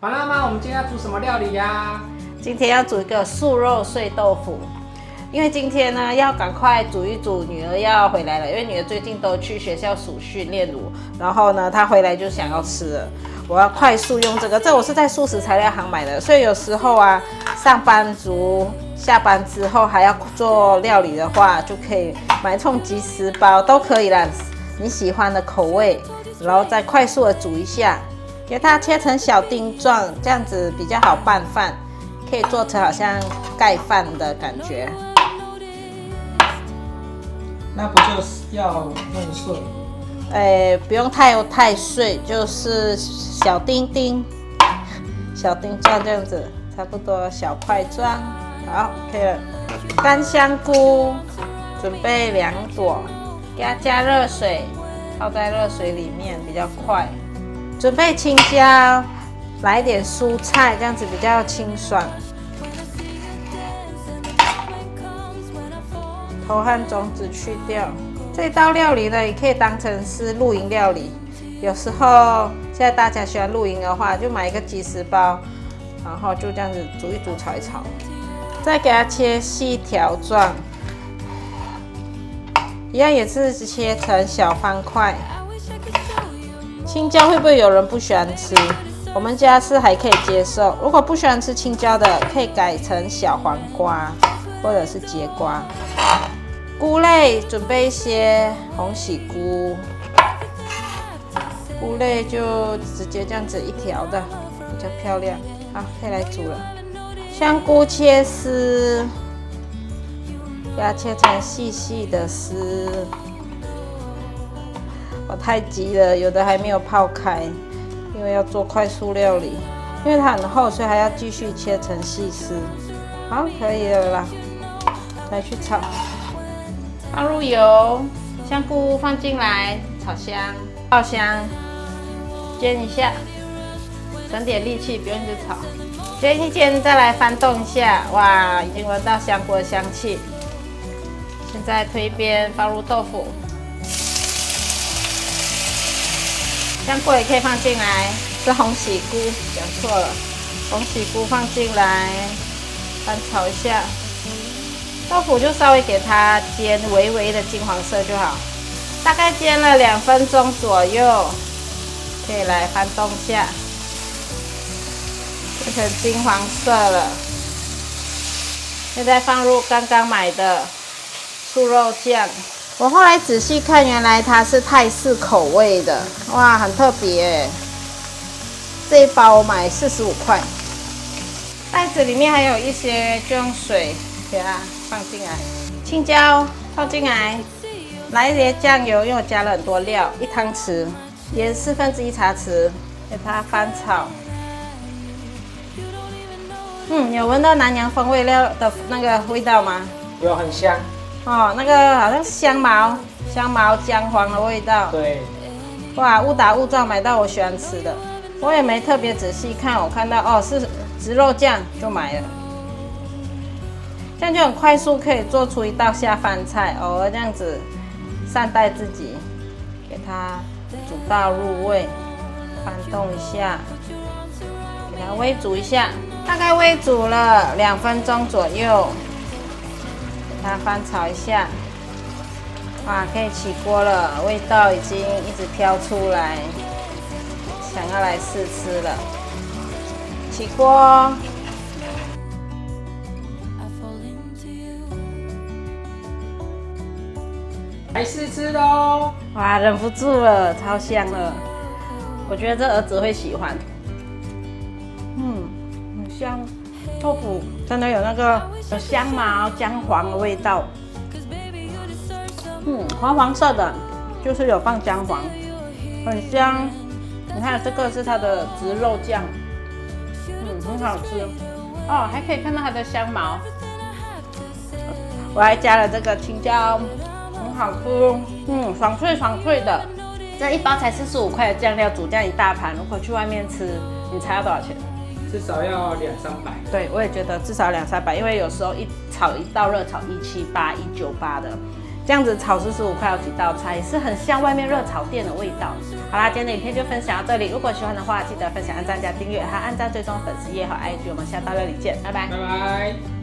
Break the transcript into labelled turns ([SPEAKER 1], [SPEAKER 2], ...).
[SPEAKER 1] 好啦媽，我們今天要煮什麼料理呀？
[SPEAKER 2] 今天要煮一個素肉碎豆腐，因為今天呢要趕快煮一煮，女兒要回來了，因為女兒最近都去學校暑訓練乳，然後呢她回來就想要吃了，我要快速用这個我是在素食材料行買的，所以有時候啊上班族下班之後還要做料理的話，就可以買這種即食包都可以啦，你喜歡的口味，然後再快速的煮一下，給它切成小丁狀，這樣子比較好拌飯。可以做成好像蓋飯的感覺，
[SPEAKER 1] 那不就是要弄碎？
[SPEAKER 2] 不用太碎，就是小丁丁状這樣子，差不多小塊狀。好 ，OK 了。乾香菇準備2朵，給它加熱水，泡在熱水裡面比較快。準備青椒。來一點蔬菜，這樣子比較清爽。頭和種子去掉。這道料理呢，也可以當成是露營料理。有時候現在大家喜歡露營的話，就買一個即食包，然後就這樣子煮一煮、炒一炒。再給它切細條狀，一樣也是切成小方塊。青椒會不會有人不喜歡吃？我們家是還可以接受，如果不喜歡吃青椒的，可以改成小黃瓜或者是節瓜。菇類準備一些鴻喜菇，菇類就直接這樣子一條的，比較漂亮。好，可以來煮了。香菇切絲，給它切成細細的絲。我太急了，有的還沒有泡開。因為要做快速料理，因為它很厚，所以還要繼續切成細絲。好，可以了啦，再去炒。放入油，香菇放進來，炒香，爆香，煎一下，省點力氣，不用一直炒。煎一煎，再來翻動一下，哇，已經聞到香菇的香氣。現在推邊，放入豆腐。香菇也可以放進來，是鴻喜菇，講錯了，鴻喜菇放進來，翻炒一下，豆腐就稍微給它煎微微的金黃色就好，大概煎了2分鐘左右，可以來翻動一下，變成金黃色了。現在放入剛剛買的素肉醬。我後來仔細看，原來它是泰式口味的，哇，很特別耶！這一包我買45塊，袋子裡面還有一些，就用水給它放進來，青椒放進來，來一點醬油，因為我加了很多料，1湯匙，鹽1/4茶匙，給它翻炒。有聞到南洋風味料的那個味道嗎？
[SPEAKER 1] 有，很香。
[SPEAKER 2] 哦，那個好像香茅薑黃的味道。對。哇，誤打誤撞買到我喜歡吃的，我也沒特別仔細看，我看到哦是植肉醬就買了，這樣就很快速可以做出一道下飯菜，偶爾這樣子善待自己，給它煮到入味，翻動一下，給它煨煮一下，大概煨煮了2分鐘左右。它翻炒一下，哇，可以起鍋了，味道已經一直飄出來，想要來試吃了。起鍋，
[SPEAKER 1] 來試吃嘍！
[SPEAKER 2] 哇，忍不住了，超香了，我覺得這兒子會喜歡。很香。豆腐真的有那個有香茅薑黃的味道，黃黃色的，就是有放薑黃，很香。你看這個是它的植肉醬，很好吃哦，還可以看到它的香茅。我還加了這個青椒，很好吃，爽脆的。這一包才45塊的醬料，煮这樣一大盤，如果去外面吃，你猜要多少錢？
[SPEAKER 1] 至少要200-300。
[SPEAKER 2] 对，我也覺得至少200-300，因為有時候一道熱炒178、198的，這樣子炒45塊有幾道菜，是很像外面熱炒店的味道。好啦，今天的影片就分享到這裡。如果喜歡的話，記得分享、按讚加訂閱，還有按讚追蹤粉絲頁和 IG。我們下到6裡見，拜拜。
[SPEAKER 1] 拜拜。